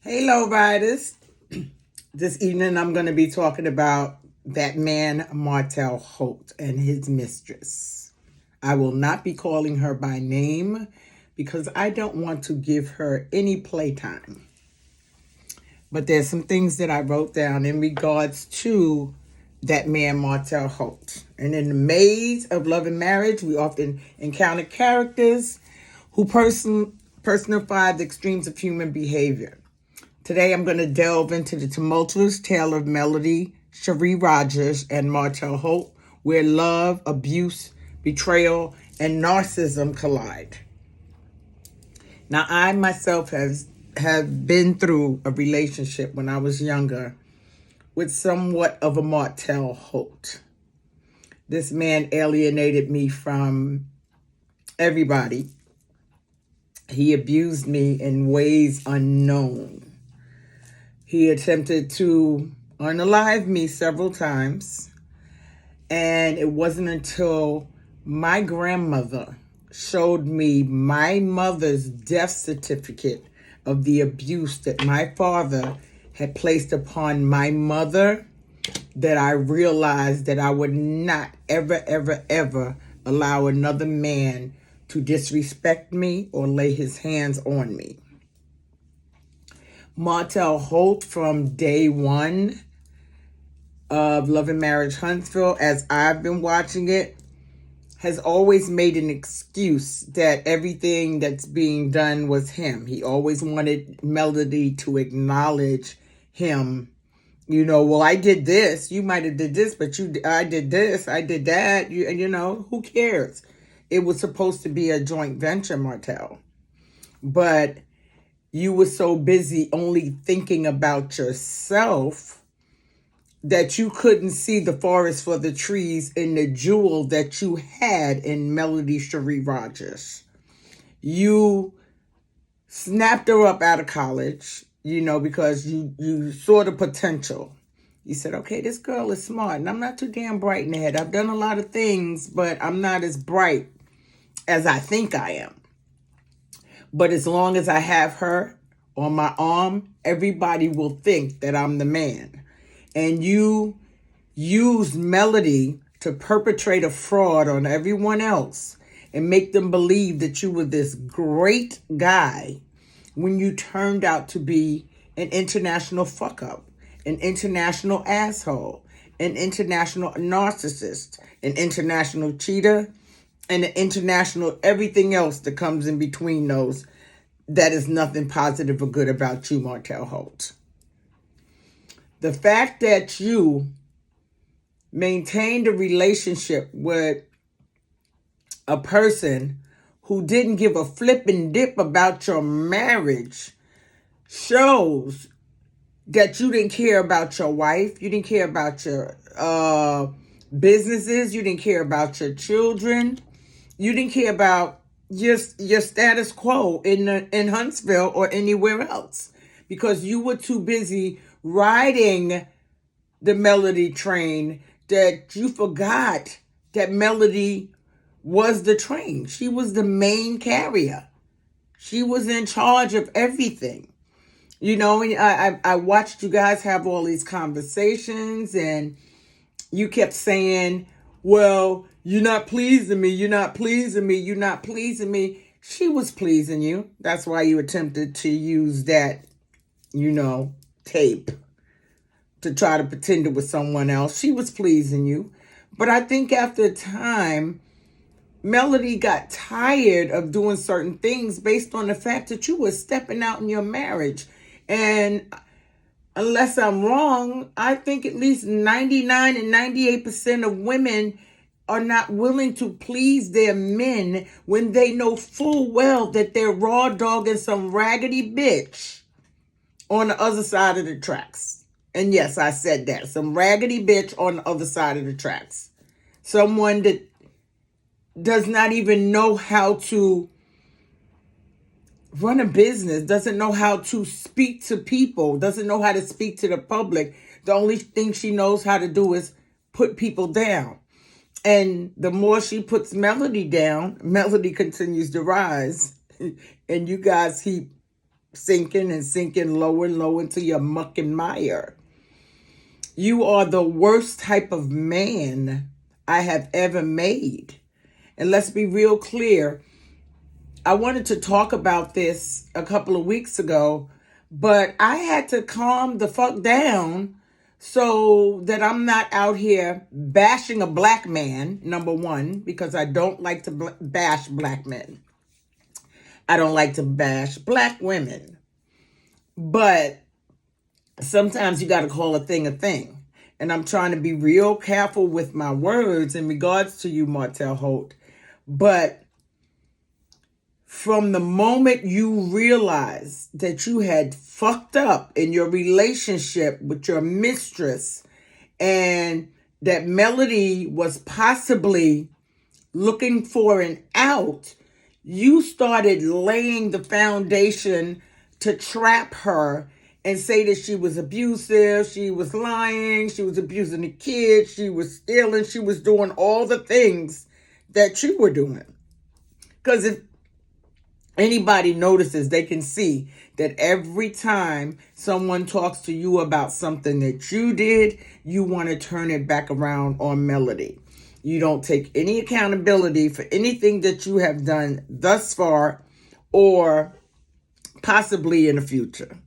Hey, low riders. This evening I'm going to be talking about that man, Martell Holt, and his mistress. I will not be calling her by name because I don't want to give her any playtime. But there's some things that I wrote down in regards to that man, Martell Holt. And in the maze of love and marriage, we often encounter characters who personify the extremes of human behavior. Today, I'm going to delve into the tumultuous tale of Melody, Cherie and Martell Holt, where love, abuse, betrayal, and narcissism collide. Now, I myself have been through a relationship when I was younger with somewhat of a Martell Holt. This man alienated me from everybody. He abused me in ways unknown. He attempted to unalive me several times, and it wasn't until my grandmother showed me my mother's death certificate of the abuse that my father had placed upon my mother that I realized that I would not ever allow another man to disrespect me or lay his hands on me. Martell Holt, from day one of Love and Marriage Huntsville, as I've been watching it, has always made an excuse that everything that's being done was him. He always wanted Melody to acknowledge him. You know, well, I did this. You might have did this, but I did this. I did that. Who cares? It was supposed to be a joint venture, Martell. But you were so busy only thinking about yourself that you couldn't see the forest for the trees and the jewel that you had in Melody Cherie Rogers. You snapped her up out of college, because you saw the potential. You said, okay, this girl is smart, and I'm not too damn bright in the head. I've done a lot of things, but I'm not as bright as I think I am. But as long as I have her on my arm, everybody will think that I'm the man. And you use Melody to perpetrate a fraud on everyone else and make them believe that you were this great guy when you turned out to be an international fuck-up, an international asshole, an international narcissist, an international cheater, and an international everything else that comes in between those. That is nothing positive or good about you, Martell Holt. The fact that you maintained a relationship with a person who didn't give a flipping dip about your marriage shows that you didn't care about your wife, you didn't care about your businesses, you didn't care about your children, you didn't care about your status quo in Huntsville or anywhere else, because you were too busy riding the Melody train that you forgot that Melody was the train. She was the main carrier. She was in charge of everything. I watched you guys have all these conversations, and you kept saying, well, you're not pleasing me, you're not pleasing me, you're not pleasing me. She was pleasing you. That's why you attempted to use that, tape to try to pretend it was someone else. She was pleasing you. But I think after a time, Melody got tired of doing certain things based on the fact that you were stepping out in your marriage. And unless I'm wrong, I think at least 99 and 98% of women are not willing to please their men when they know full well that they're raw dogging some raggedy bitch on the other side of the tracks. And yes, I said that. Some raggedy bitch on the other side of the tracks. Someone that does not even know how to run a business, doesn't know how to speak to people, doesn't know how to speak to the public. The only thing she knows how to do is put people down. And the more she puts Melody down, Melody continues to rise. And you guys keep sinking and sinking lower and lower into your muck and mire. You are the worst type of man I have ever made. And let's be real clear. I wanted to talk about this a couple of weeks ago, but I had to calm the fuck down so that I'm not out here bashing a black man, number one, because I don't like to bash black men. I don't like to bash black women. But sometimes you got to call a thing a thing. And I'm trying to be real careful with my words in regards to you, Martell Holt. But from the moment you realized that you had fucked up in your relationship with your mistress and that Melody was possibly looking for an out, you started laying the foundation to trap her and say that she was abusive, she was lying, she was abusing the kids, she was stealing, she was doing all the things that you were doing. Because if anybody notices, they can see that every time someone talks to you about something that you did, you want to turn it back around on Melody. You don't take any accountability for anything that you have done thus far or possibly in the future.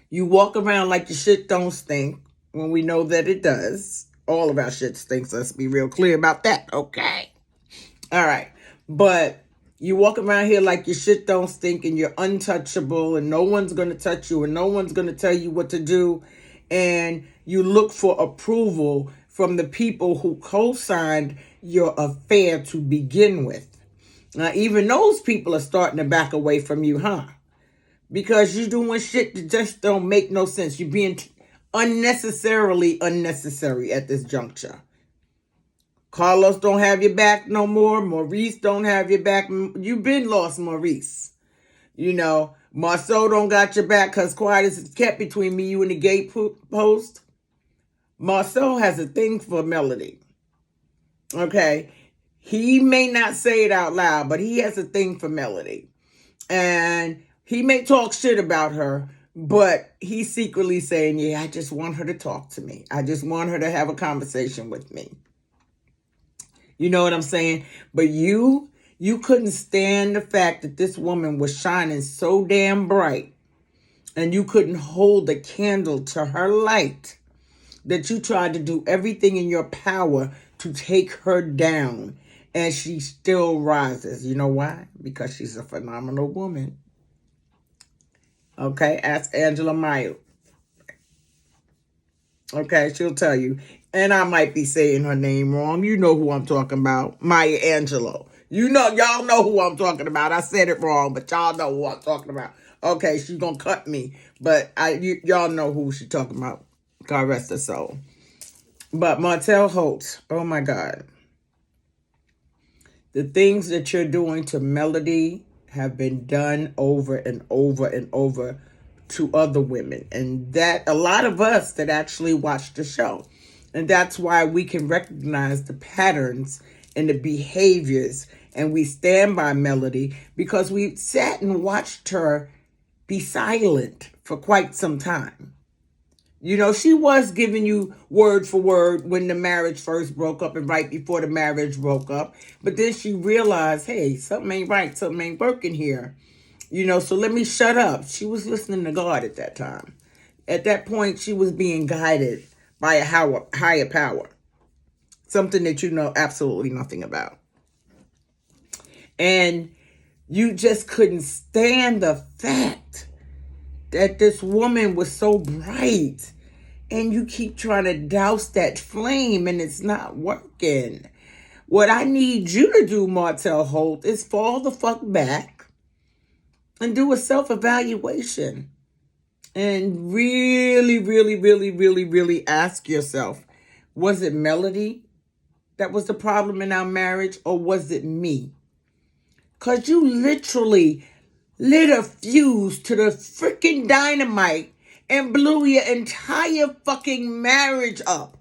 You walk around like your shit don't stink when we know that it does. All of our shit stinks. Let's be real clear about that, okay? All right. But you walk around here like your shit don't stink and you're untouchable and no one's going to touch you and no one's going to tell you what to do. And you look for approval from the people who co-signed your affair to begin with. Now, even those people are starting to back away from you, huh? Because you're doing shit that just don't make no sense. You're being unnecessarily unnecessary at this juncture. Carlos don't have your back no more. Maurice don't have your back. You've been lost, Maurice. You know, Marceau don't got your back because quiet as it's kept between me, you, and the gate post. Marceau has a thing for Melody. Okay? He may not say it out loud, but he has a thing for Melody. And he may talk shit about her, but he's secretly saying, yeah, I just want her to talk to me. I just want her to have a conversation with me. You know what I'm saying? But you couldn't stand the fact that this woman was shining so damn bright and you couldn't hold a candle to her light that you tried to do everything in your power to take her down. And she still rises. You know why? Because she's a phenomenal woman. Okay, ask Angela Mayo. Okay, she'll tell you. And I might be saying her name wrong. You know who I'm talking about. Maya Angelou. You know, y'all know who I'm talking about. I said it wrong, but y'all know who I'm talking about. Okay, she's going to cut me. But y'all know who she's talking about. God rest her soul. But Martell Holt, oh my God. The things that you're doing to Melody have been done over and over and over to other women. And that a lot of us that actually watch the show. And that's why we can recognize the patterns and the behaviors. And we stand by Melody because we sat and watched her be silent for quite some time. You know, she was giving you word for word when the marriage first broke up and right before the marriage broke up. But then she realized, hey, something ain't right. Something ain't working here. You know, so let me shut up. She was listening to God at that time. At that point, she was being guided by a higher power. Something that you know absolutely nothing about. And you just couldn't stand the fact that this woman was so bright. And you keep trying to douse that flame and it's not working. What I need you to do, Martell Holt, is fall the fuck back and do a self-evaluation. And really, really, really, really, really ask yourself, was it Melody that was the problem in our marriage or was it me? Because you literally lit a fuse to the freaking dynamite and blew your entire fucking marriage up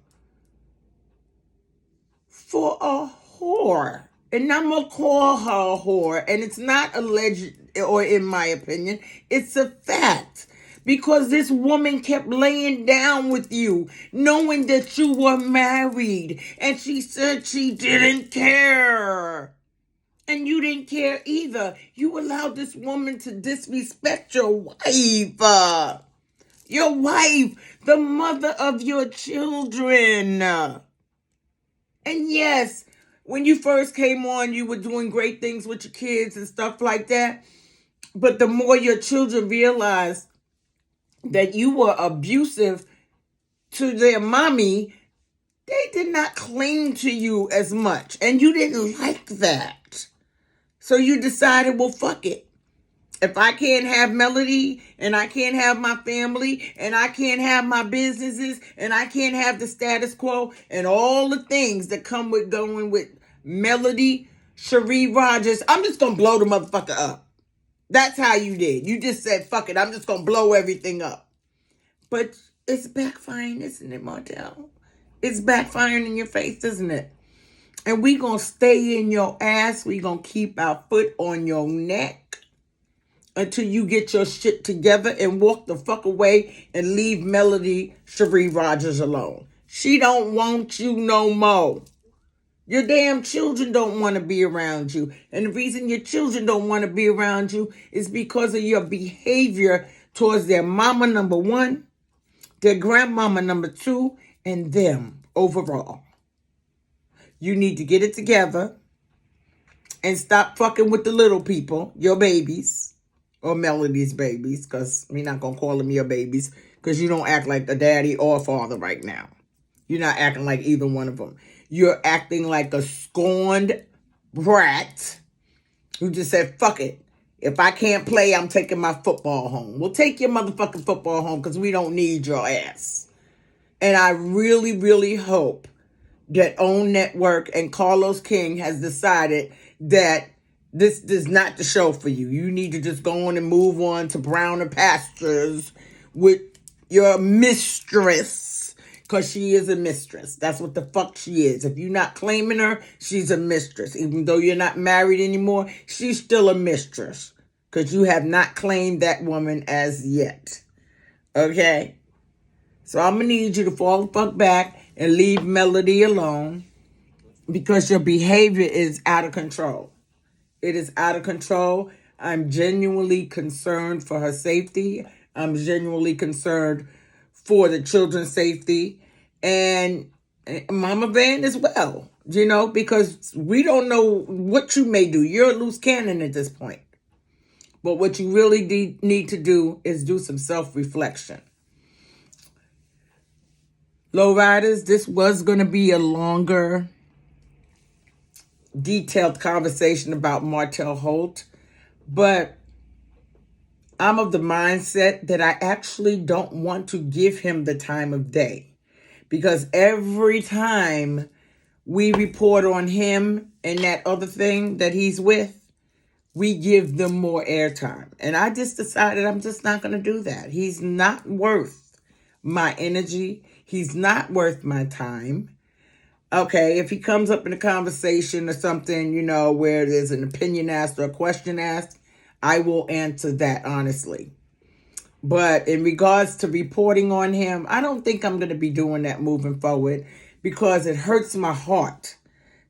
for a whore. And I'm going to call her a whore. And it's not alleged. or in my opinion, it's a fact. Because this woman kept laying down with you, knowing that you were married. And she said she didn't care. And you didn't care either. You allowed this woman to disrespect your wife. Your wife, the mother of your children. And yes, when you first came on, you were doing great things with your kids and stuff like that. But the more your children realized that you were abusive to their mommy, they did not cling to you as much. And you didn't like that. So you decided, well, fuck it. If I can't have Melody, and I can't have my family, and I can't have my businesses, and I can't have the status quo, and all the things that come with going with Melody, Cherie Rogers, I'm just going to blow the motherfucker up. That's how you did. You just said, fuck it, I'm just going to blow everything up. But it's backfiring, isn't it, Martell? It's backfiring in your face, isn't it? And we going to stay in your ass. We going to keep our foot on your neck until you get your shit together and walk the fuck away and leave Melody Cherie Rogers alone. She don't want you no more. Your damn children don't want to be around you. And the reason your children don't want to be around you is because of your behavior towards their mama, number one, their grandmama, number two, and them overall. You need to get it together and stop fucking with the little people, your babies, or Melody's babies, because we're not going to call them your babies, because you don't act like the daddy or father right now. You're not acting like either one of them. You're acting like a scorned brat who just said, fuck it. If I can't play, I'm taking my football home. Well, take your motherfucking football home, because we don't need your ass. And I really, really hope that OWN Network and Carlos King has decided that this is not the show for you. You need to just go on and move on to browner pastures with your mistress, because she is a mistress. That's what the fuck she is. If you're not claiming her, she's a mistress. Even though you're not married anymore, she's still a mistress, because you have not claimed that woman as yet. Okay? So I'm going to need you to fall the fuck back and leave Melody alone, because your behavior is out of control. It is out of control. I'm genuinely concerned for her safety. I'm genuinely concerned for the children's safety. And Mama Van as well. You know, because we don't know what you may do. You're a loose cannon at this point. But what you really need to do is do some self-reflection. Lowriders, this was going to be a longer, detailed conversation about Martell Holt, but I'm of the mindset that I actually don't want to give him the time of day, because every time we report on him and that other thing that he's with, we give them more airtime. And I just decided I'm just not going to do that. He's not worth my energy. He's not worth my time. Okay, if he comes up in a conversation or something, you know, where there's an opinion asked or a question asked, I will answer that honestly. But in regards to reporting on him, I don't think I'm going to be doing that moving forward, because it hurts my heart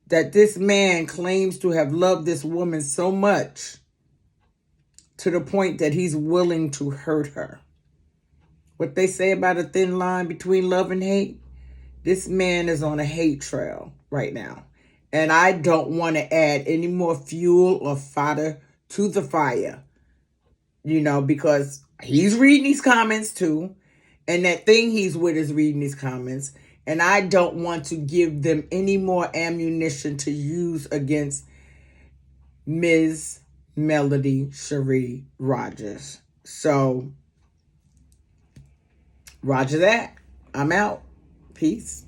that this man claims to have loved this woman so much to the point that he's willing to hurt her. What they say about a thin line between love and hate, this man is on a hate trail right now. And I don't want to add any more fuel or fodder to the fire, you know, because he's reading these comments too. And that thing he's with is reading these comments. And I don't want to give them any more ammunition to use against Ms. Melody Cherie Rogers. So, roger that. I'm out. Peace.